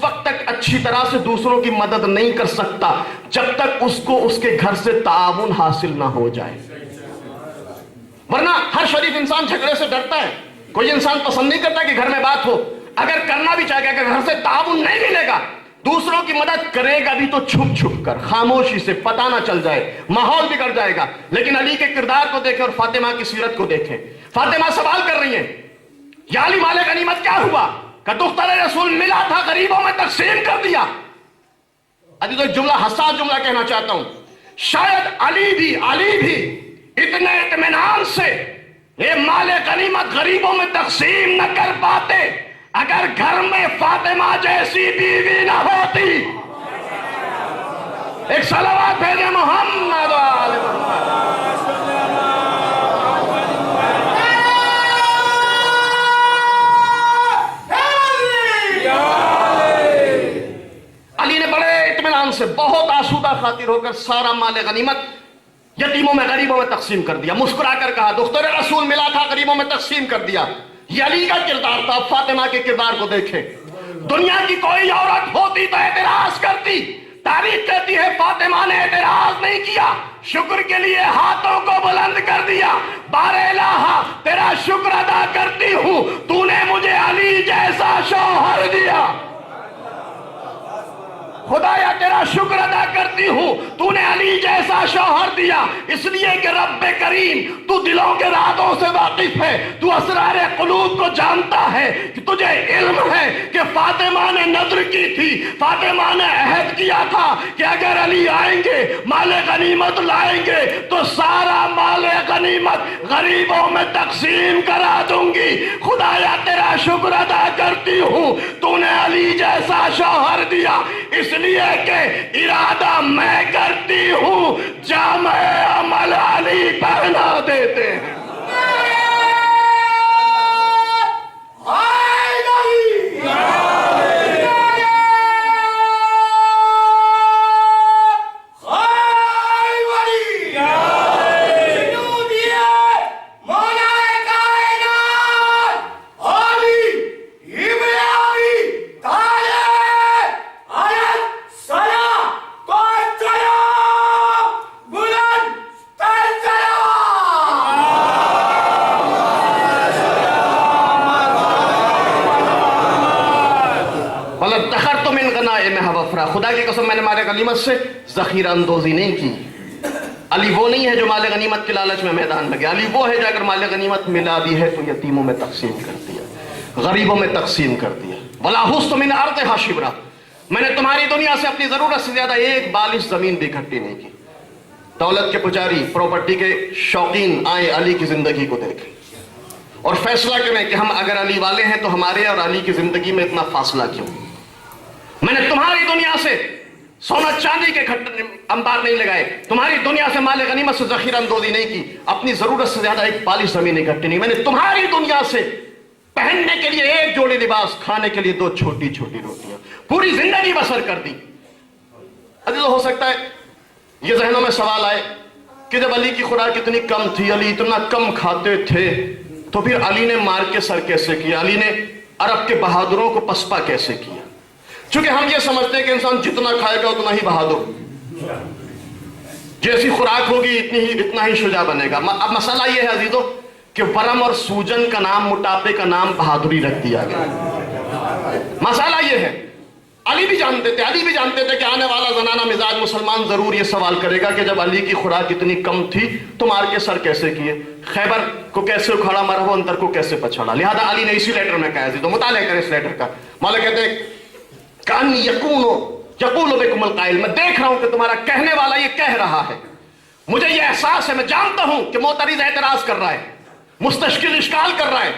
وقت تک اچھی طرح سے دوسروں کی مدد نہیں کر سکتا جب تک اس کو اس کے گھر سے تعاون حاصل نہ ہو جائے. ورنہ ہر شریف انسان جھگڑے سے ڈرتا ہے. کوئی انسان پسند نہیں کرتا کہ گھر میں بات ہو. اگر کرنا بھی چاہے کہ گھر سے تعاون نہیں ملے گا, دوسروں کی مدد کرے گا بھی تو چھپ چھپ کر, خاموشی سے, پتہ نہ چل جائے, ماحول بگڑ جائے گا. لیکن علی کے کردار کو دیکھیں اور فاطمہ کی سیرت کو دیکھیں. فاطمہ سوال کر رہی ہیں, یا علی مال غنیمت کیا ہوا؟ کہ دختر رسول ملا تھا, غریبوں میں تقسیم کر دیا. ابھی تو ایک جملہ, حساس جملہ کہنا چاہتا ہوں. شاید علی بھی اتنے اطمینان سے یہ مال غنیمت غریبوں میں تقسیم نہ کر پاتے اگر گھر میں فاطمہ جیسی بیوی نہ ہوتی. ایک صلوات بھیجے محمد و آل محمد. علی نے بڑے اطمینان سے, بہت آسودہ خاطر ہو کر سارا مال غنیمت یتیموں میں غریبوں میں تقسیم کر دیا. مسکرا کر کہا, دختر رسول ملا تھا, غریبوں میں تقسیم کر دیا. یہ علی کا کردار تھا. فاطمہ کے کردار کو دیکھیں. دنیا کی کوئی عورت ہوتی تو اعتراض کرتی. تاریخ کہتی ہے فاطمہ نے اعتراض نہیں کیا, شکر کے لیے ہاتھوں کو بلند کر دیا. بار الہ تیرا شکر ادا کرتی ہوں, تو نے مجھے علی جیسا شوہر دیا. خدایا تیرا شکر ادا کرتی ہوں, تو نے علی جیسا شوہر دیا. اس لیے کہ رب کریم تو دلوں کے رازوں سے واقف ہے, تو اسرار قلوب کو جانتا ہے. کہ تجھے علم ہے کہ فاطمہ نے نذر کی تھی, فاطمہ نے عہد کیا تھا کہ اگر علی آئیں گے مال غنیمت لائیں گے تو سارا مال غنیمت غریبوں میں تقسیم کرا دوں گی. خدایا تیرا شکر ادا کرتی ہوں, تو نے علی جیسا شوہر دیا. اس لیے کہ ارادہ میں کرتی ہوں, جامع عمل علی پہنا دیتے ہیں. خدا کی قسم میں نے مال غنیمت سے ذخیرہ اندوزی نہیں کی. علی وہ نہیں ہے جو مال غنیمت کے لالچ میں میدان میں گیا. علی وہ ہے جو اگر مال غنیمت ملا بھی ہے تو یتیموں میں تقسیم کر دیا, غریبوں میں تقسیم کر دیا. وَلَا حُسْتُ مِنْ أَرْضِهَا شِبْرًا, میں نے تمہاری دنیا سے اپنی ضرورت سے زیادہ ایک بالش زمین بھی اکٹھی نہیں کی. دولت کے پجاری, پراپرٹی کے شوقین آئیں, علی کی زندگی کو دیکھیں اور فیصلہ کریں کہ ہم اگر علی والے ہیں تو ہمارے اور علی کی زندگی میں اتنا فاصلہ کیوں. میں نے تمہاری دنیا سے سونا چاندی کے انبار نہیں لگائے, تمہاری دنیا سے مال غنیمت سے ذخیرہ اندوزی نہیں کی, اپنی ضرورت سے زیادہ ایک بالش زمین اکٹھی نہیں. میں نے تمہاری دنیا سے پہننے کے لیے ایک جوڑی لباس, کھانے کے لیے 2 چھوٹی چھوٹی روٹیاں, پوری زندگی بسر کر دی. ابھی تو ہو سکتا ہے یہ ذہنوں میں سوال آئے کہ جب علی کی خوراک اتنی کم تھی, علی اتنا کم کھاتے تھے, تو پھر علی نے مار کے سر کیسے کیا, علی نے عرب کے بہادروں کو پسپا کیسے کیا. چونکہ ہم یہ سمجھتے ہیں کہ انسان جتنا کھائے گا اتنا ہی بہادر, جیسی خوراک ہوگی اتنا ہی شجاع بنے گا. اب مسئلہ یہ ہے عزیزو کہ ورم اور سوجن کا نام, موٹاپے کا نام بہادری رکھ دیا گیا. مسئلہ یہ ہے, علی بھی جانتے تھے کہ آنے والا زنانہ مزاج مسلمان ضرور یہ سوال کرے گا کہ جب علی کی خوراک اتنی کم تھی تو مار کے سر کیسے کیے, خیبر کو کیسے اکھاڑا, مرہو انتر کو کیسے پچھاڑا. لہذا علی نے اسی لیٹر میں کہا, عزیزو مطالعہ کریں اس لیٹر کا. مولا کہتے ہیں کانی یقول بکم القائل, میں دیکھ رہا ہوں کہ تمہارا کہنے والا یہ کہہ رہا ہے, مجھے یہ احساس ہے, میں جانتا ہوں کہ معترض اعتراض کر رہا ہے, مستشکل اشکال کر رہا ہے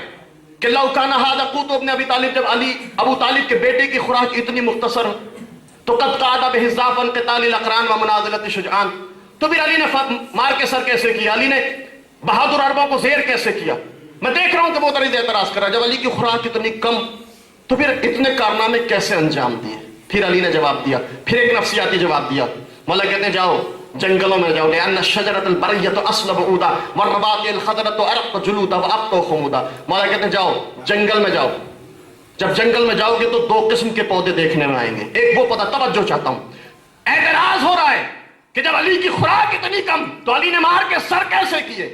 کہ لو کان ھذا قوت ابن ابی طالب, جب ابو طالب کے بیٹے کی خوراک اتنی مختصر ہو تو قد قعد بحذاف انقتال الاقران و منازلۃ شجعان, تو پھر علی نے مار کے سر کیسے کیا, علی نے بہادر عربوں کو زیر کیسے کیا. میں دیکھ رہا ہوں کہ معترض اعتراض کر رہا ہے, جب علی کی خوراک اتنی کم تو پھر اتنے کارنامے کیسے انجام دیے. پھر علی نے جواب دیا, پھر ایک نفسیاتی جواب دیا. مولا کہتے ہیں جاؤ جنگلوں میں جاؤ, لأن الشجرة البرية أصلب عودا والرباطية الخضرة أرق جلودا وأبطأ خمودا. مولا کہتے ہیں جاؤ جنگل میں جاؤ, جب جنگل میں جاؤ گے تو دو قسم کے پودے دیکھنے میں آئیں گے. ایک وہ پودا, توجہ چاہتا ہوں, اعتراض ہو رہا ہے کہ جب علی کی خوراک اتنی کم تو علی نے مار کے سر کیسے کیے,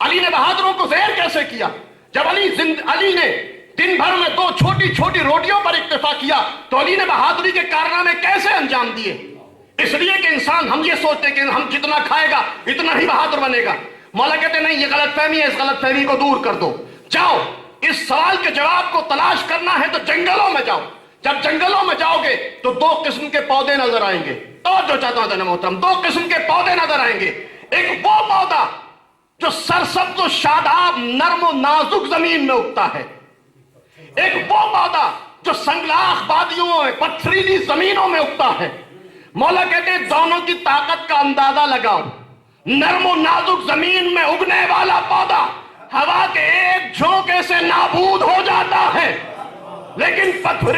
علی نے بہادروں کو زہر کیسے کیا. جب علی نے دن بھر میں دو چھوٹی چھوٹی روٹیوں پر اکتفا کیا تو علی نے بہادری کے کارنامے کیسے انجام دیے. اس لیے کہ انسان, ہم یہ سوچتے کہ ہم جتنا کھائے گا اتنا ہی بہادر بنے گا. مولا کہتے نہیں, یہ غلط فہمی ہے, اس غلط فہمی کو دور کر دو. جاؤ اس سوال کے جواب کو تلاش کرنا ہے تو جنگلوں میں جاؤ. جب جنگلوں میں جاؤ گے تو دو قسم کے پودے نظر آئیں گے. توجہ چاہتا ہوں جناب محترم, دو قسم کے پودے نظر آئیں گے. ایک وہ پودا جو سرسبز و شاداب نرم و نازک زمین میں اگتا ہے, ایک وہ پودا جو سنگلاخ وادیوں میں پتھریلی زمینوں میں اگتا ہے. مولا کہتے ہیں دونوں کی طاقت کا اندازہ لگاؤ. نرم و نازک زمین میں اگنے والا پودا ہوا کے ایک جھونکے سے نابود ہو جاتا ہے, لیکن پتھر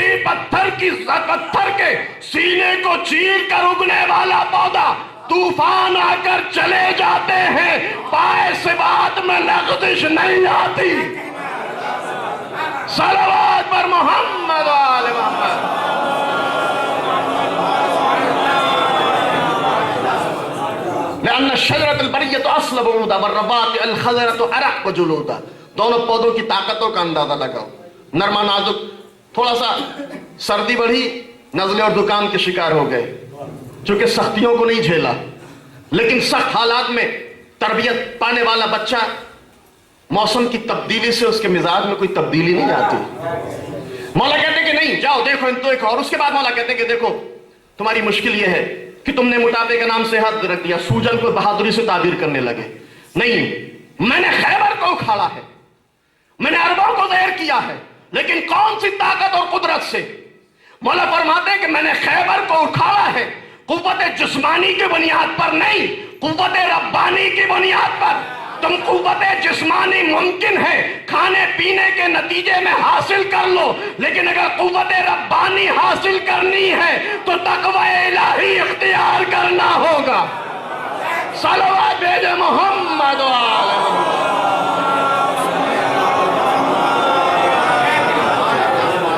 کے سینے کو چیر کر اگنے والا پودا طوفان آ کر چلے جاتے ہیں, پائے سے بات میں لغزش نہیں آتی. صلوات پر محمد و آل محمد. لأن الشجرة البریۃ اصلب عودا والرباط الخضرۃ ارق جلودا. دونوں پودوں کی طاقتوں کا اندازہ لگاؤ. نرما نازک, تھوڑا سا سردی بڑھی نزلے اور دکان کے شکار ہو گئے چونکہ سختیوں کو نہیں جھیلا, لیکن سخت حالات میں تربیت پانے والا بچہ موسم کی تبدیلی سے اس کے مزاج میں کوئی تبدیلی نہیں آتی. مولا کہتے ہیں کہ نہیں, جاؤ دیکھو ان تو ایک. اور اس کے بعد مولا کہتے ہیں کہ دیکھو تمہاری مشکل یہ ہے کہ تم نے موٹاپے کا نام صحت رکھ دیا, سوجن کو بہادری سے تعبیر کرنے لگے. نہیں, میں نے خیبر کو اکھاڑا ہے, میں نے عربوں کو زہر کیا ہے, لیکن کون سی طاقت اور قدرت سے. مولا فرماتے ہیں کہ میں نے خیبر کو اکھاڑا ہے قوت جسمانی کی بنیاد پر نہیں, قوت ربانی کی بنیاد پر. تم قوت جسمانی ممکن ہے کھانے پینے کے نتیجے میں حاصل کر لو, لیکن اگر قوت ربانی حاصل کرنی ہے تو تقوی الہی اختیار کرنا ہوگا. صلوات بھیجے محمد و آل محمد.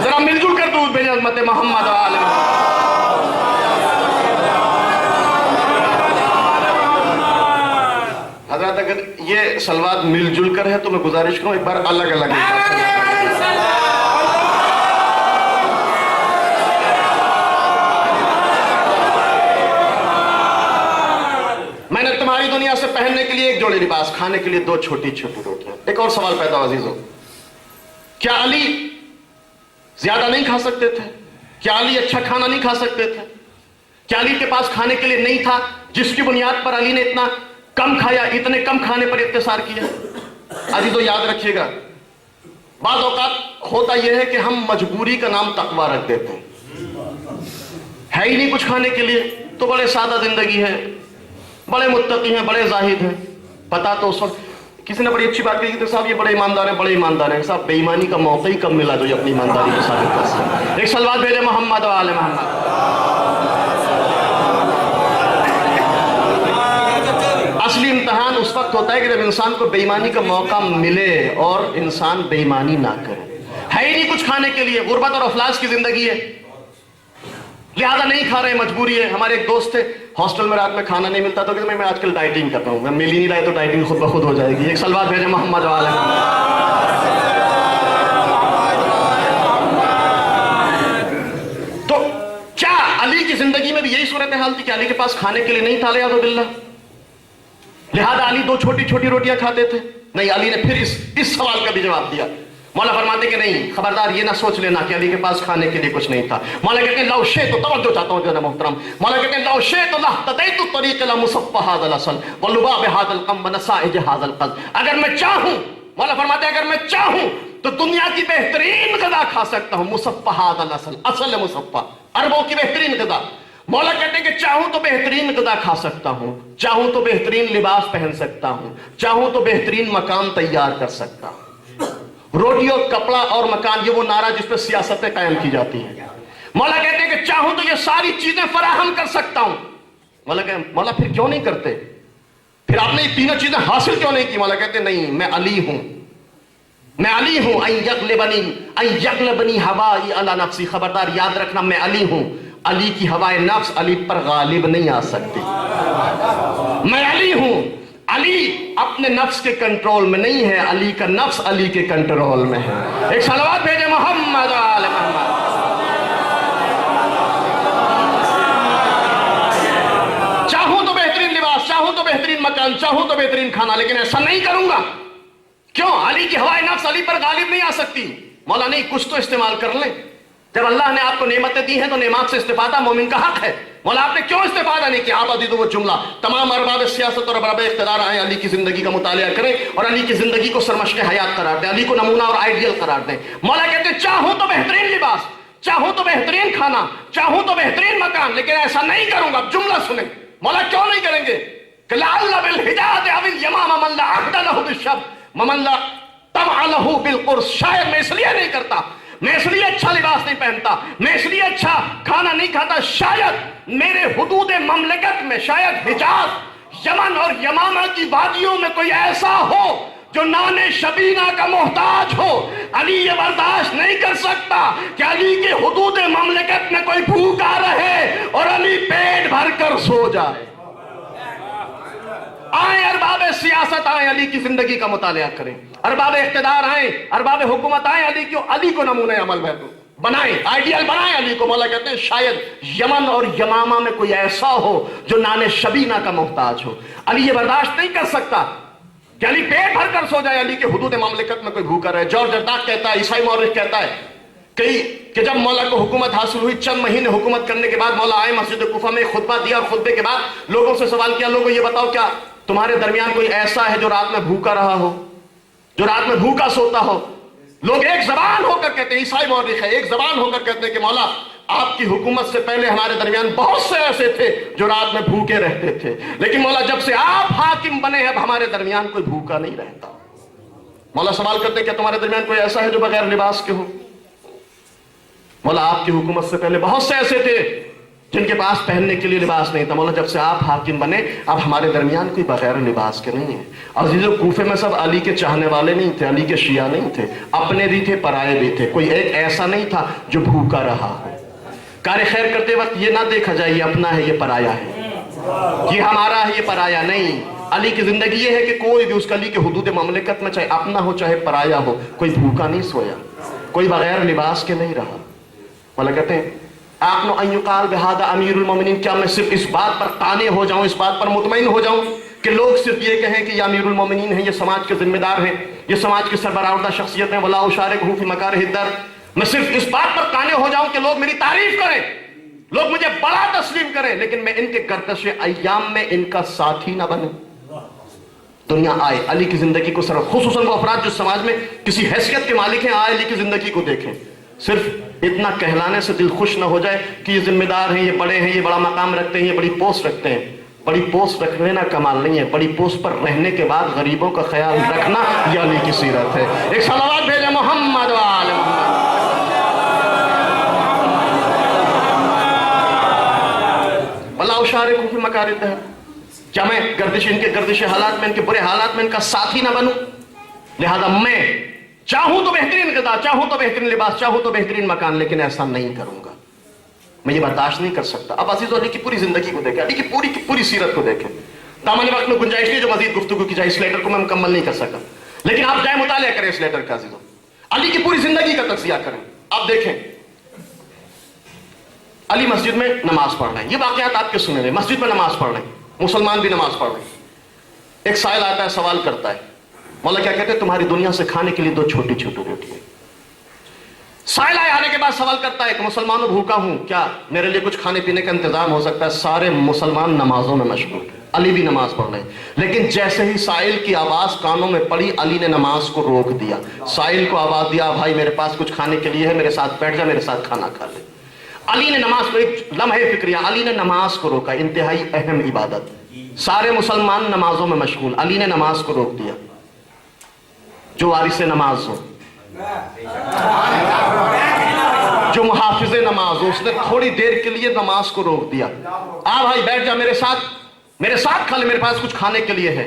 ذرا مل جل کر دودھ بھیجے عظمت محمد و آل محمد. حضرات اگر یہ سلوات مل جل کر ہے تو میں گزارش کروں ایک بار الگ الگ. میں نے تمہاری دنیا سے پہننے کے لیے ایک جوڑے لباس, کھانے کے لیے دو چھوٹی چھوٹی روٹیاں. ایک اور سوال پیدا عزیزو, کیا علی زیادہ نہیں کھا سکتے تھے؟ کیا علی اچھا کھانا نہیں کھا سکتے تھے؟ کیا علی کے پاس کھانے کے لیے نہیں تھا جس کی بنیاد پر علی نے اتنا کم کھایا, اتنے کم کھانے پر اختصار کیا؟ عزیزو یاد رکھیے گا, بعض اوقات ہوتا یہ ہے کہ ہم مجبوری کا نام تقویٰ رکھ دیتے ہیں. ہے ہی نہیں کچھ کھانے کے لیے تو بڑے سادہ زندگی ہے, بڑے متقی ہیں, بڑے زاہد ہیں. پتا تو اس وقت کسی نے بڑی اچھی بات کہی کہ صاحب یہ بڑے ایماندار ہیں, بڑے ایماندار ہیں. صاحب بے ایمانی کا موقع ہی کم ملا جو یہ اپنی ایمانداری کو ثابت کر سکے. ایک سلوات بھیجے محمد و آل محمد. اصلی امتحان اس وقت ہوتا ہے کہ جب انسان کو بے ایمانی کا موقع ملے اور انسان بے ایمانی نہ کرے. ہے ہی نہیں کچھ کھانے کے لیے, غربت اور افلاس کی زندگی ہے, لہذا نہیں کھا رہے, مجبوری ہے. ہمارے ایک دوست تھے, ہاسٹل میں رات میں کھانا نہیں ملتا تو کہ میں آج کل ڈائٹنگ کرتا ہوں, میں مل ہی نہیں رہا تو ڈائٹنگ خود بخود ہو جائے گی. ایک سلوات بھیجے محمد و آل محمد. تو کیا علی کی زندگی میں بھی یہی صورتحال تھی کہ علی کے پاس کھانے کے لیے نہیں تھا والعیاذ باللہ, لہذا علی دو چھوٹی چھوٹی روٹیاں کھاتے تھے؟ نہیں, علی نے پھر اس سوال کا بھی جواب دیا. مولا فرماتے کہ نہیں, خبردار یہ نہ سوچ لینا کہ علی کے پاس کھانے کے لیے کچھ نہیں تھا. مولا کہتے ہیں لو شئت, توجہ چاہتا ہوں جناب محترم, مولا کہتے ہیں لو شئت لاهتديت الطريق الى مصفى هذا العسل ولباب هذا القم ونسائج هذا القلب. اگر میں چاہوں, مولا فرماتے ہیں اگر میں چاہوں تو دنیا کی بہترین غذا کھا سکتا ہوں. مصفى هذا العسل, اصل مصفى, عربوں کی بہترین غذا. مولا کہتے ہیں کہ چاہوں تو بہترین غذا کھا سکتا ہوں, چاہوں تو بہترین لباس پہن سکتا ہوں, چاہوں تو بہترین مکان تیار کر سکتا ہوں. روٹی اور کپڑا اور مکان, یہ وہ نعرہ جس پہ سیاستیں قائم کی جاتی ہیں. مولا کہتے ہیں کہ چاہوں تو یہ ساری چیزیں فراہم کر سکتا ہوں. مولا پھر کیوں نہیں کرتے, پھر آپ نے یہ تینوں چیزیں حاصل کیوں نہیں کی؟ مولا کہتے ہیں نہیں, میں علی ہوں, میں علی ہوں ان یغلبنی ہوائی علی نفسی، خبردار یاد رکھنا میں علی ہوں، علی کی ہوائے نفس علی پر غالب نہیں آ سکتی۔ میں علی ہوں، علی اپنے نفس کے کنٹرول میں نہیں ہے، علی کا نفس علی کے کنٹرول میں ہے۔ ایک صلوات بھیجے محمد آل محمد۔ چاہوں تو بہترین لباس، چاہوں تو بہترین مکان، چاہوں تو بہترین کھانا، لیکن ایسا نہیں کروں گا۔ کیوں؟ علی کی ہوائے نفس علی پر غالب نہیں آ سکتی۔ مولا نہیں، کچھ تو استعمال کر لیں۔ جب اللہ نے آپ کو نعمتیں دی ہیں تو نعمات سے استفادہ مومن کا حق ہے۔ مولا آپ نے کیوں استفادہ نہیں کیا؟ آبادی تو وہ جملہ تمام ارباب سیاست اور ارباب اقتدار آئیں، علی کی زندگی کا مطالعہ کریں اور علی کی زندگی کو سرمشق حیات قرار دیں، علی کو نمونہ اور آئیڈیل قرار دیں۔ مولا کہتے ہیں چاہوں تو بہترین لباس، چاہوں تو بہترین کھانا، چاہوں تو بہترین مکان، لیکن ایسا نہیں کروں گا۔ جملہ سنیں، مولا کیوں نہیں کریں گے؟ کہ لعل بالحجاز او الیمام من لا عهد له بالشب ومن لا طمع له بالقرص۔ شاید میں اس لیے نہیں کرتا، میں اس لیے اچھا لباس نہیں پہنتا، میں اس لیے اچھا کھانا نہیں کھاتا، شاید میرے حدود مملکت میں، شاید حجاز، یمن اور یمامہ کی وادیوں میں کوئی ایسا ہو جو نان شبینہ کا محتاج ہو۔ علی یہ برداشت نہیں کر سکتا کہ علی کے حدود مملکت میں کوئی بھوکا رہے اور علی پیٹ بھر کر سو جائے۔ آئیں ارباب سیاست، آئیں علی کی زندگی کا مطالعہ کریں، ارباب اقتدار آئیں، ارباب حکومت آئیں، علی کو نمونہ عمل بنائیں، آئیڈیل بنائیں علی کو۔ مولا کہتے ہیں شاید یمن اور یمامہ میں کوئی ایسا ہو جو نان شبینہ کا محتاج ہو۔ علی یہ برداشت نہیں کر سکتا کہ علی پیٹ بھر کر سو جائے، علی کے حدود مملکت میں کوئی بھوکا رہے۔ جارج ارطاق کہتا ہے، عیسائی مورخ کہتا ہے کہ جب مولا کو حکومت حاصل ہوئی، چند مہینے حکومت کرنے کے بعد مولا آئے، مسجد کوفہ میں خطبہ دیا اور خطبے کے بعد لوگوں سے سوال کیا، لوگوں یہ بتاؤ کیا تمہارے درمیان کوئی ایسا ہے جو رات میں بھوکا رہا ہو، جو رات میں بھوکا سوتا ہو؟ لوگ ایک زبان ہو کر کہتے ہیں، عیسائی مورخ ہے، ایک زبان ہو کر کہتے ہیں کہ مولا آپ کی حکومت سے پہلے ہمارے درمیان بہت سے ایسے تھے جو رات میں بھوکے رہتے تھے، لیکن مولا جب سے آپ حاکم بنے ہیں اب ہمارے درمیان کوئی بھوکا نہیں رہتا۔ مولا سوال کرتے ہیں کہ تمہارے درمیان کوئی ایسا ہے جو بغیر لباس کے ہو؟ مولا آپ کی حکومت سے پہلے بہت سے ایسے تھے جن کے پاس پہننے کے لیے لباس نہیں تھا، مولا جب سے آپ حاکم بنے اب ہمارے درمیان کوئی بغیر لباس کے نہیں ہے۔ عزیزو، کوفے میں سب علی کے چاہنے والے نہیں تھے، علی کے شیعہ نہیں تھے، اپنے بھی تھے، پرائے بھی تھے، کوئی ایک ایسا نہیں تھا جو بھوکا رہا ہو۔ کار خیر کرتے وقت یہ نہ دیکھا جائے یہ اپنا ہے یہ پرایا ہے، یہ ہمارا ہے یہ پرایا نہیں۔ علی کی زندگی یہ ہے کہ کوئی بھی اس علی کے حدود مملکت میں چاہے اپنا ہو چاہے پرایا ہو، کوئی بھوکا نہیں سویا، کوئی بغیر لباس کے نہیں رہا۔ مولا کہتے ہیں آقنو ان یقال بہذا امیر المومنین، کیا میں صرف اس بات پر قانع ہو جاؤں، اس بات پر مطمئن ہو جاؤں کہ لوگ صرف یہ کہیں کہ یہ امیر المومنین ہیں، یہ سماج کے ذمہ دار ہیں، یہ سماج کی سربراہ شخصیت ہیں، ولا اشارکہ فی مکارہ الدر، میں صرف اس بات پر قانع ہو جاؤں کہ لوگ میری تعریف کریں، لوگ مجھے بڑا تسلیم کریں، لیکن میں ان کے گردش ایام میں ان کا ساتھی نہ بنوں۔ دنیا آئے علی کی زندگی کو صرف، خصوصاً وہ افراد جو سماج میں کسی حیثیت کے مالک ہیں، آئے علی کی زندگی کو دیکھیں، صرف اتنا کہلانے سے دل خوش نہ ہو جائے کہ یہ ذمہ دار ہیں، یہ بڑے ہیں، یہ بڑا مقام رکھتے ہیں، یہ بڑی پوسٹ رکھتے ہیں۔ بڑی پوسٹ رکھ لینا کمال نہیں ہے، بڑی پوسٹ پر رہنے کے بعد غریبوں کا خیال رکھنا یہ علی کی سیرت ہے۔ ایک صلوات بھیجے محمد و آل محمد۔ ولا اشارکہ فی مکارہ الدہر، کیا میں گردش ان کے گردش حالات میں، ان کے برے حالات میں ان کا ساتھی نہ بنوں؟ لہذا میں چاہوں تو بہترین غذا، چاہوں تو بہترین لباس، چاہوں تو بہترین مکان، لیکن ایسا نہیں کروں گا، میں یہ برداشت نہیں کر سکتا۔ اب عزیزو، علی کی پوری زندگی کو دیکھیں، علی کی پوری سیرت کو دیکھیں۔ دامن وقت میں گنجائش نہیں جو مزید گفتگو کی جائے، اس لیٹر کو میں مکمل نہیں کر سکا، لیکن آپ جائیں مطالعہ کریں اس لیٹر کا عزیزو، علی کی پوری زندگی کا تجزیہ کریں۔ آپ دیکھیں علی مسجد میں نماز پڑھ رہے ہیں، یہ واقعات آپ کے سنے رہے، مسجد میں نماز پڑھ رہے ہیں، مسلمان بھی نماز پڑھ رہے ہیں۔ ایک سائل آتا ہے، سوال کرتا ہے، مولا کیا کہتے ہیں؟ تمہاری دنیا سے کھانے کے لیے 2 چھوٹی چھوٹی روٹیاں۔ سائل آنے کے بعد سوال کرتا ہے کہ مسلمانوں بھوکا ہوں، کیا میرے لیے کچھ کھانے پینے کا انتظام ہو سکتا ہے؟ سارے مسلمان نمازوں میں مشغول، علی بھی نماز پڑھ رہے ہیں، لیکن جیسے ہی سائل کی آواز کانوں میں پڑی، علی نے نماز کو روک دیا، سائل کو آواز دیا، بھائی میرے پاس کچھ کھانے کے لیے ہے، میرے ساتھ بیٹھ جا، میرے ساتھ کھانا کھا لے۔ علی نے نماز کو، ایک لمحے فکریہ، علی نے نماز کو روکا، انتہائی اہم عبادت، سارے مسلمان نمازوں میں مشغول، علی نے نماز کو روک دیا۔ جو وارث نماز ہو، جو محافظ نماز ہو، اس نے تھوڑی دیر کے لیے نماز کو روک دیا۔ بھائی بیٹھ جا، میرے ساتھ کھا لے، میرے پاس کچھ کھانے کے لیے ہے۔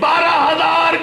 12,000